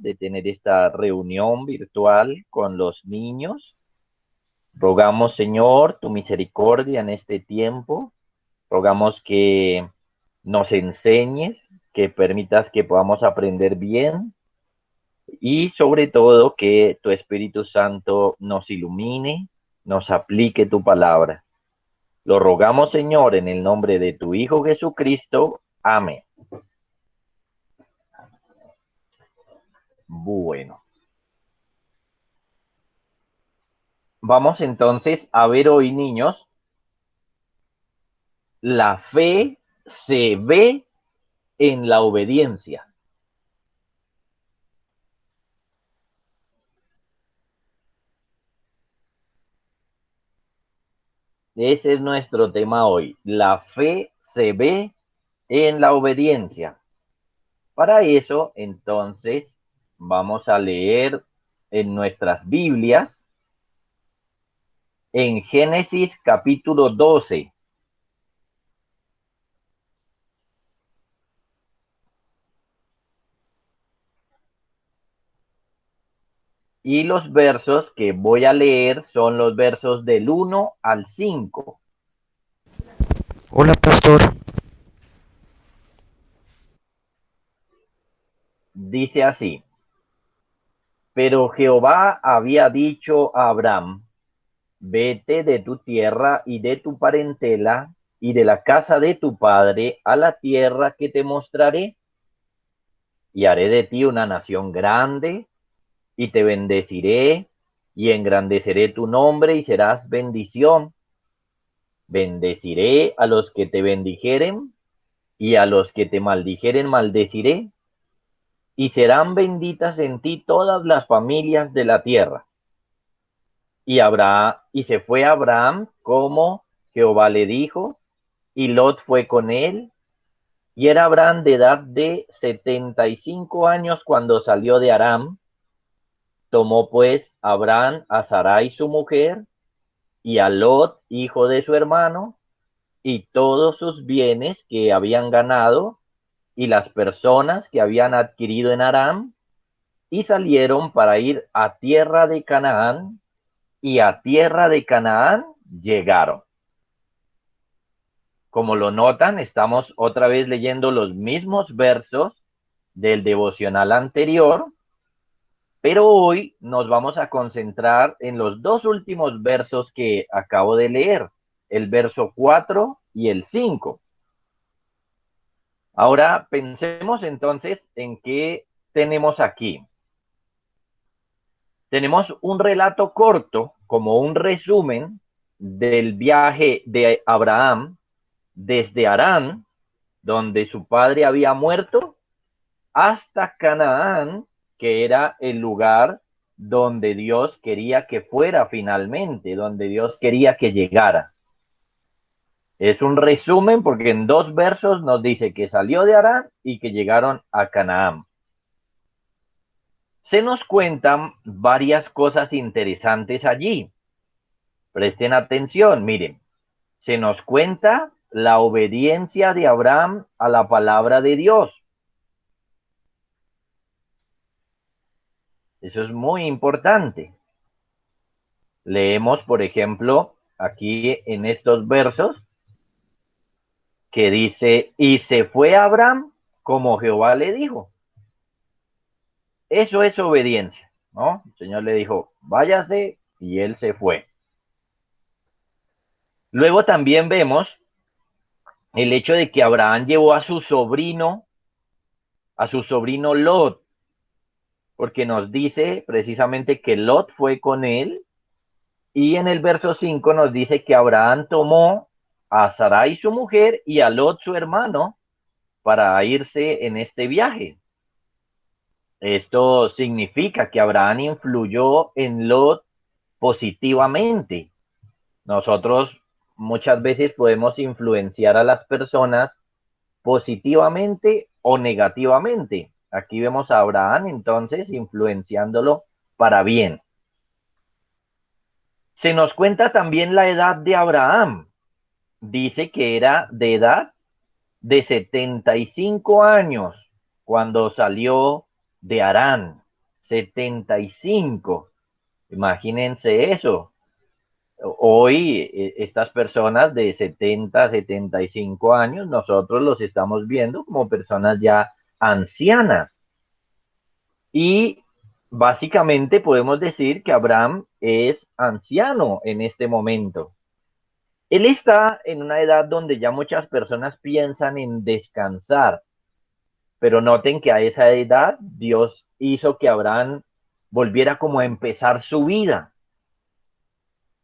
de tener esta reunión virtual con los niños. Rogamos, Señor, tu misericordia en este tiempo. Rogamos que nos enseñes, que permitas que podamos aprender bien y sobre todo que tu Espíritu Santo nos ilumine, nos aplique tu palabra. Lo rogamos, Señor, en el nombre de tu Hijo Jesucristo. Amén. Bueno, vamos entonces a ver hoy, niños, la fe se ve en la obediencia. Ese es nuestro tema hoy. La fe se ve en la obediencia. Para eso, entonces, vamos a leer en nuestras Biblias en Génesis capítulo 12. Y los versos que voy a leer son los versos del 1 al 5. Hola, pastor. Dice así: Pero Jehová había dicho a Abraham: Vete de tu tierra y de tu parentela y de la casa de tu padre a la tierra que te mostraré, y haré de ti una nación grande, y te bendeciré, y engrandeceré tu nombre, y serás bendición. Bendeciré a los que te bendijeren, y a los que te maldijeren maldeciré, y serán benditas en ti todas las familias de la tierra. Y se fue Abraham como Jehová le dijo, y Lot fue con él, y era Abraham de edad de 75 años cuando salió de Aram. Tomó pues Abraham a Sarai su mujer, y a Lot, hijo de su hermano, y todos sus bienes que habían ganado, y las personas que habían adquirido en Aram, y salieron para ir a tierra de Canaán, y a tierra de Canaán llegaron. Como lo notan, estamos otra vez leyendo los mismos versos del devocional anterior, pero hoy nos vamos a concentrar en los dos últimos versos que acabo de leer, el verso 4 y el 5. Ahora pensemos entonces en qué tenemos aquí. Tenemos un relato corto, como un resumen del viaje de Abraham desde Harán, donde su padre había muerto, hasta Canaán, que era el lugar donde Dios quería que fuera finalmente, donde Dios quería que llegara. Es un resumen porque en dos versos nos dice que salió de Harán y que llegaron a Canaán. Se nos cuentan varias cosas interesantes allí. Presten atención, miren. Se nos cuenta la obediencia de Abraham a la palabra de Dios. Eso es muy importante. Leemos, por ejemplo, aquí en estos versos que dice, y se fue Abraham como Jehová le dijo. Eso es obediencia, ¿no? El Señor le dijo, váyase, y él se fue. Luego también vemos el hecho de que Abraham llevó a su sobrino Lot, porque nos dice precisamente que Lot fue con él, y en el verso 5 nos dice que Abraham tomó a Sarai su mujer y a Lot su hermano para irse en este viaje. Esto significa que Abraham influyó en Lot positivamente. Nosotros muchas veces podemos influenciar a las personas positivamente o negativamente. Aquí vemos a Abraham entonces influenciándolo para bien. Se nos cuenta también la edad de Abraham. Dice que era de edad de 75 años cuando salió de Harán. 75. Imagínense eso. Hoy estas personas de 70, 75 años, nosotros los estamos viendo como personas ya ancianas. Y básicamente podemos decir que Abraham es anciano en este momento. Él está en una edad donde ya muchas personas piensan en descansar, pero noten que a esa edad Dios hizo que Abraham volviera como a empezar su vida.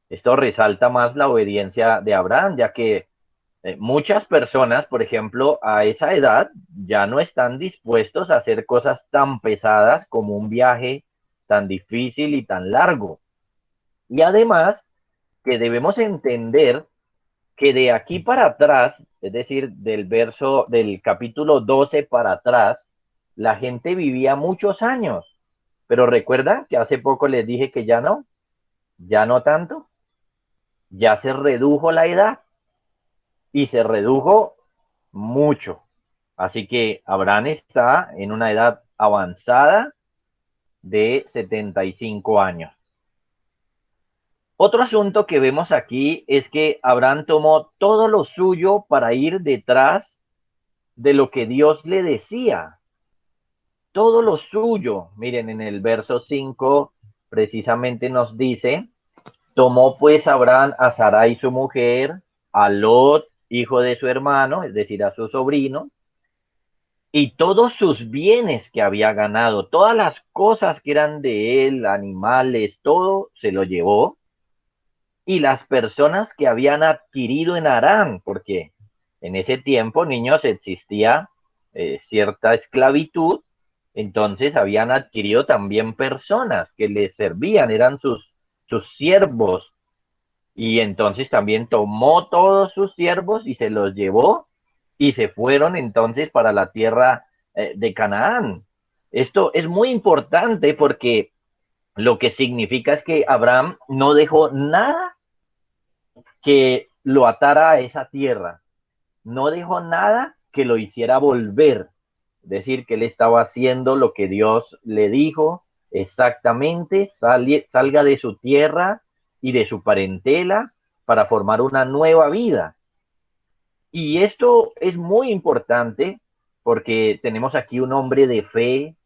Esto resalta más la obediencia de Abraham, ya que muchas personas, por ejemplo, a esa edad ya no están dispuestos a hacer cosas tan pesadas como un viaje tan difícil y tan largo. Y además que debemos entender que de aquí para atrás, es decir, del capítulo 12 para atrás, la gente vivía muchos años. Pero recuerdan que hace poco les dije que ya no tanto, ya se redujo la edad y se redujo mucho. Así que Abraham está en una edad avanzada de 75 años. Otro asunto que vemos aquí es que Abraham tomó todo lo suyo para ir detrás de lo que Dios le decía. Todo lo suyo. Miren, en el verso 5 precisamente nos dice, tomó pues Abraham a Sarai su mujer, a Lot, hijo de su hermano, es decir, a su sobrino, y todos sus bienes que había ganado, todas las cosas que eran de él, animales, todo se lo llevó, y las personas que habían adquirido en Harán, porque en ese tiempo, niños, existía cierta esclavitud, entonces habían adquirido también personas que les servían, eran sus siervos, y entonces también tomó todos sus siervos y se los llevó y se fueron entonces para la tierra de Canaán. Esto es muy importante porque lo que significa es que Abraham no dejó nada que lo atara a esa tierra, no dejó nada que lo hiciera volver, es decir, que él estaba haciendo lo que Dios le dijo exactamente, salga de su tierra y de su parentela para formar una nueva vida. Y esto es muy importante porque tenemos aquí un hombre de fe,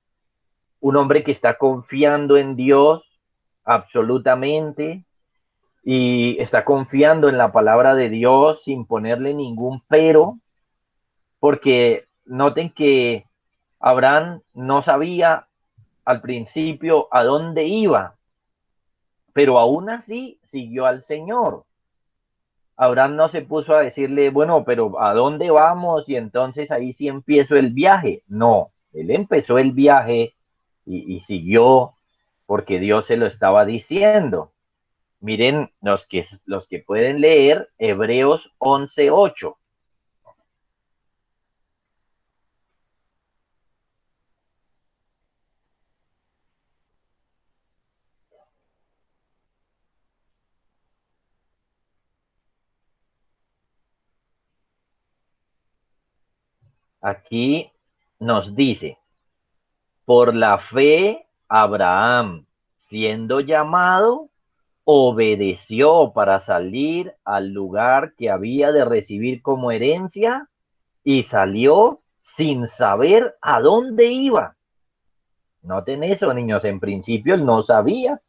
un hombre que está confiando en Dios absolutamente y está confiando en la palabra de Dios sin ponerle ningún pero, porque noten que Abraham no sabía al principio a dónde iba, pero aún así siguió al Señor. Abraham no se puso a decirle, bueno, pero ¿a dónde vamos? Y entonces ahí sí empiezo el viaje. No, él empezó el viaje y siguió porque Dios se lo estaba diciendo. Miren los que pueden leer Hebreos 11:8. Aquí nos dice, por la fe, Abraham, siendo llamado, obedeció para salir al lugar que había de recibir como herencia y salió sin saber a dónde iba. Noten eso, niños, en principio él no sabía.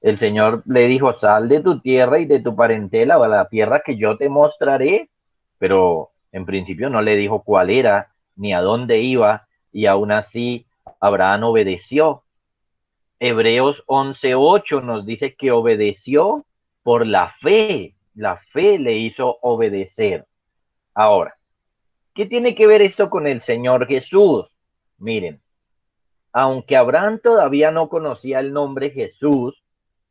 El Señor le dijo, sal de tu tierra y de tu parentela a la tierra que yo te mostraré, pero en principio no le dijo cuál era ni a dónde iba, y aún así Abraham obedeció. Hebreos 11:8 nos dice que obedeció por la fe le hizo obedecer. Ahora, ¿qué tiene que ver esto con el Señor Jesús? Miren, aunque Abraham todavía no conocía el nombre Jesús,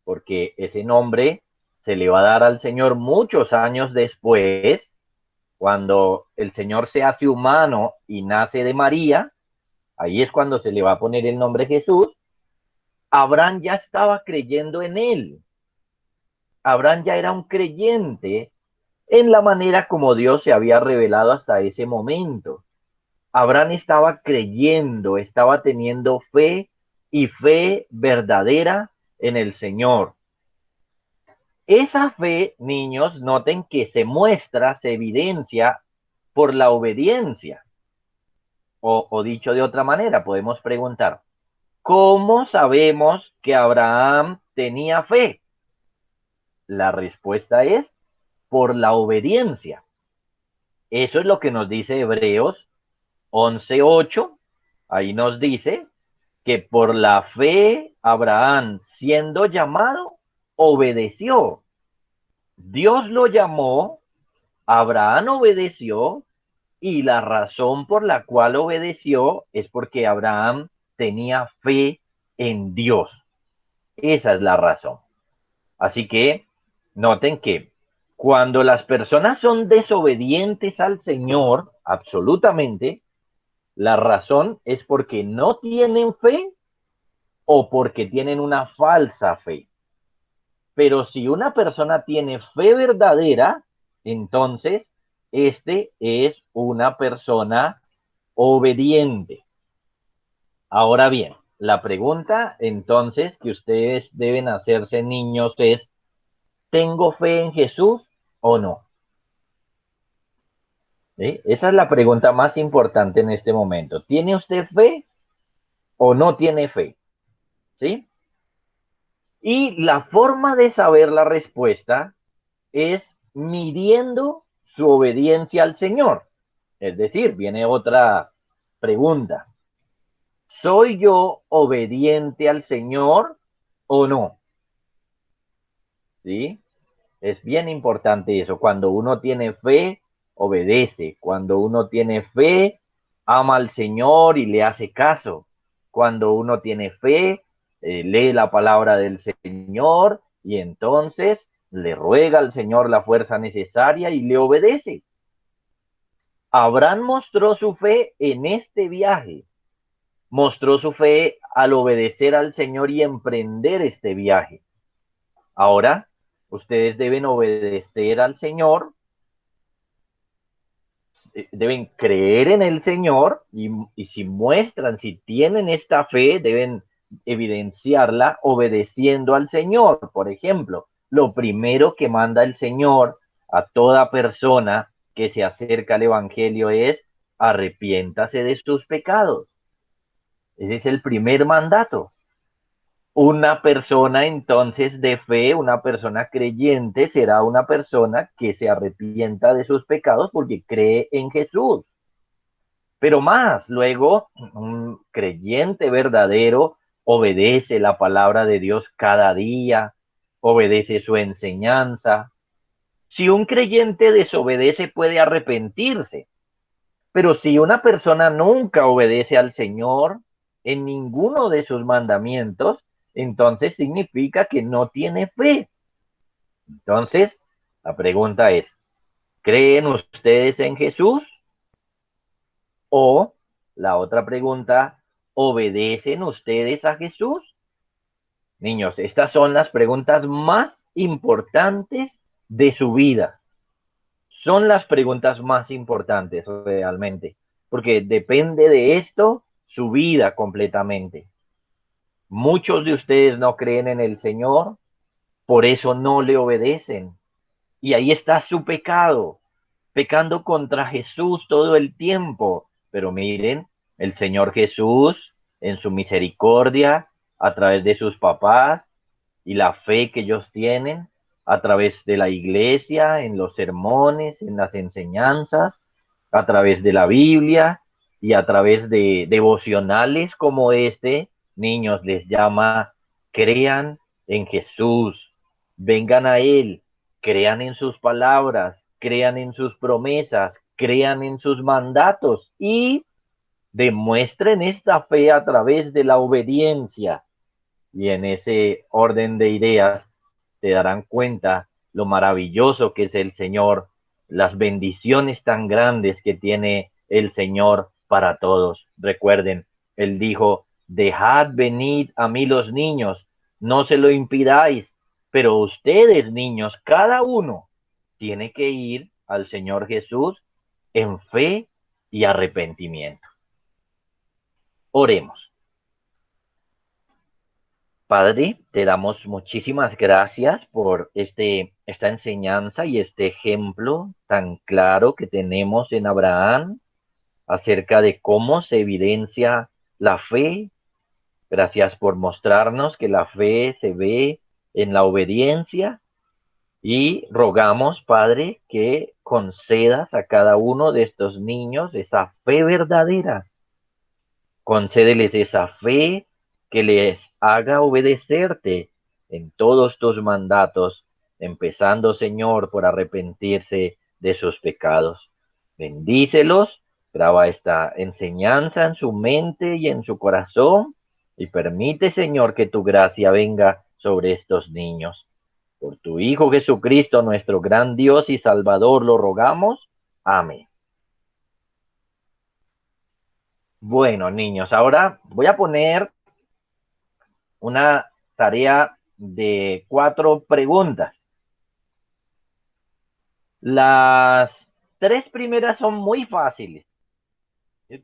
porque ese nombre se le va a dar al Señor muchos años después, cuando el Señor se hace humano y nace de María, ahí es cuando se le va a poner el nombre Jesús. Abraham ya estaba creyendo en él. Abraham ya era un creyente en la manera como Dios se había revelado hasta ese momento. Abraham estaba creyendo, estaba teniendo fe y fe verdadera en el Señor. Esa fe, niños, noten que se muestra, se evidencia por la obediencia. O dicho de otra manera, podemos preguntar, ¿cómo sabemos que Abraham tenía fe? La respuesta es por la obediencia. Eso es lo que nos dice Hebreos 11:8. Ahí nos dice que por la fe Abraham, siendo llamado, obedeció. Dios lo llamó, Abraham obedeció, y la razón por la cual obedeció es porque Abraham tenía fe en Dios. Esa es la razón. Así que noten que cuando las personas son desobedientes al Señor, absolutamente, la razón es porque no tienen fe o porque tienen una falsa fe. Pero si una persona tiene fe verdadera, entonces este es una persona obediente. Ahora bien, la pregunta entonces que ustedes deben hacerse, niños, es, ¿tengo fe en Jesús o no? ¿Sí? Esa es la pregunta más importante en este momento. ¿Tiene usted fe o no tiene fe? ¿Sí? Y la forma de saber la respuesta es midiendo su obediencia al Señor. Es decir, viene otra pregunta. ¿Soy yo obediente al Señor o no? ¿Sí? Es bien importante eso. Cuando uno tiene fe, obedece. Cuando uno tiene fe, ama al Señor y le hace caso. Cuando uno tiene fe, lee la palabra del Señor y entonces le ruega al Señor la fuerza necesaria y le obedece. Abraham mostró su fe en este viaje. Mostró su fe al obedecer al Señor y emprender este viaje. Ahora, ustedes deben obedecer al Señor, deben creer en el Señor y si muestran, si tienen esta fe, deben evidenciarla obedeciendo al Señor. Por ejemplo, lo primero que manda el Señor a toda persona que se acerca al Evangelio es arrepiéntase de sus pecados. Ese es el primer mandato. Una persona entonces de fe, una persona creyente, será una persona que se arrepienta de sus pecados porque cree en Jesús. Pero más, luego, un creyente verdadero obedece la palabra de Dios cada día, obedece su enseñanza. Si un creyente desobedece, puede arrepentirse. Pero si una persona nunca obedece al Señor en ninguno de sus mandamientos, entonces significa que no tiene fe. Entonces, la pregunta es, ¿creen ustedes en Jesús? O la otra pregunta, ¿obedecen ustedes a Jesús? Niños, estas son las preguntas más importantes de su vida. Son las preguntas más importantes realmente, porque depende de esto su vida completamente. Muchos de ustedes no creen en el Señor, por eso no le obedecen. Y ahí está su pecado, pecando contra Jesús todo el tiempo. Pero miren, el Señor Jesús, en su misericordia, a través de sus papás y la fe que ellos tienen, a través de la iglesia, en los sermones, en las enseñanzas, a través de la Biblia y a través de devocionales como este, niños les llama, crean en Jesús, vengan a Él, crean en sus palabras, crean en sus promesas, crean en sus mandatos y demuestren esta fe a través de la obediencia. Y en ese orden de ideas te darán cuenta lo maravilloso que es el Señor, las bendiciones tan grandes que tiene el Señor para todos. Recuerden, Él dijo, dejad venid a mí los niños, no se lo impidáis, pero ustedes, niños, cada uno tiene que ir al Señor Jesús en fe y arrepentimiento. Oremos. Padre, te damos muchísimas gracias por esta enseñanza y este ejemplo tan claro que tenemos en Abraham acerca de cómo se evidencia la fe. Gracias por mostrarnos que la fe se ve en la obediencia y rogamos, Padre, que concedas a cada uno de estos niños esa fe verdadera. Concédeles esa fe que les haga obedecerte en todos tus mandatos, empezando, Señor, por arrepentirse de sus pecados. Bendícelos, graba esta enseñanza en su mente y en su corazón y permite, Señor, que tu gracia venga sobre estos niños. Por tu Hijo Jesucristo, nuestro gran Dios y Salvador, lo rogamos. Amén. Bueno, niños, ahora voy a poner una tarea de 4 preguntas. Las 3 primeras son muy fáciles,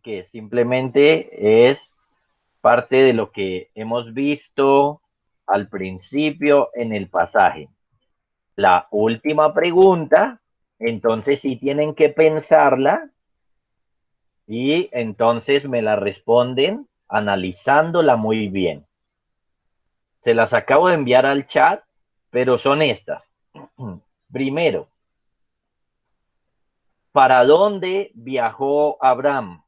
que simplemente es parte de lo que hemos visto al principio en el pasaje. La última pregunta, entonces sí tienen que pensarla y entonces me la responden analizándola muy bien. Se las acabo de enviar al chat, pero son estas. Primero, ¿para dónde viajó Abraham?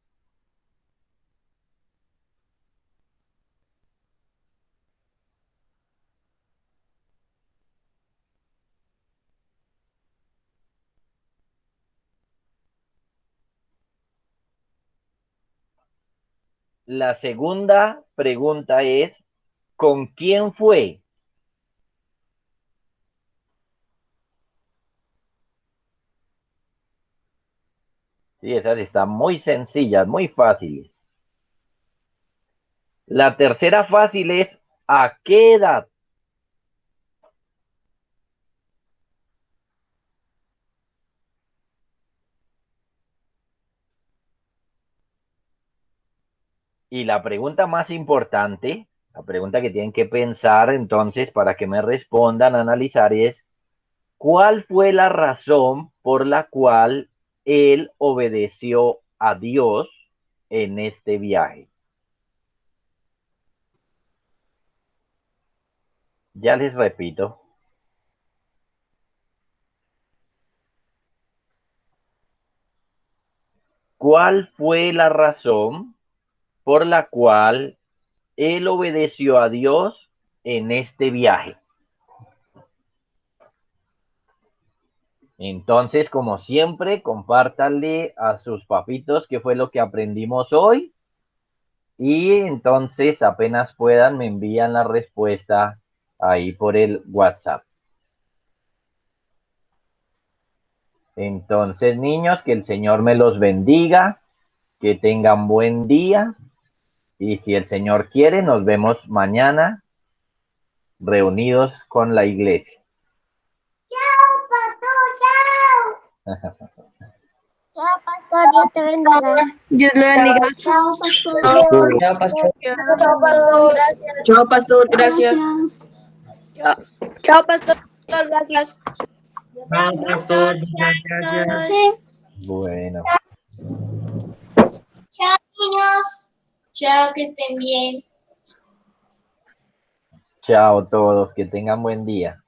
La segunda pregunta es, ¿con quién fue? Sí, esas están muy sencillas, muy fáciles. La tercera fácil es, ¿a qué edad? Y la pregunta más importante, la pregunta que tienen que pensar entonces para que me respondan, analizar es, ¿cuál fue la razón por la cual él obedeció a Dios en este viaje? Ya les repito. ¿Cuál fue la razón por la cual él obedeció a Dios en este viaje? Entonces, como siempre, compártanle a sus papitos qué fue lo que aprendimos hoy. Y entonces, apenas puedan, me envían la respuesta ahí por el WhatsApp. Entonces, niños, que el Señor me los bendiga, que tengan buen día. Y si el Señor quiere, nos vemos mañana reunidos con la iglesia. Chao, pastor, Dios te bendiga. Dios le bendiga. Chao, pastor. Chao, pastor. Chao, pastor. Gracias. Chao, pastor. Gracias. Chao, pastor. Gracias. Chao, pastor. Gracias. Sí. Bueno. Chao, niños. Chao, que estén bien. Chao todos, que tengan buen día.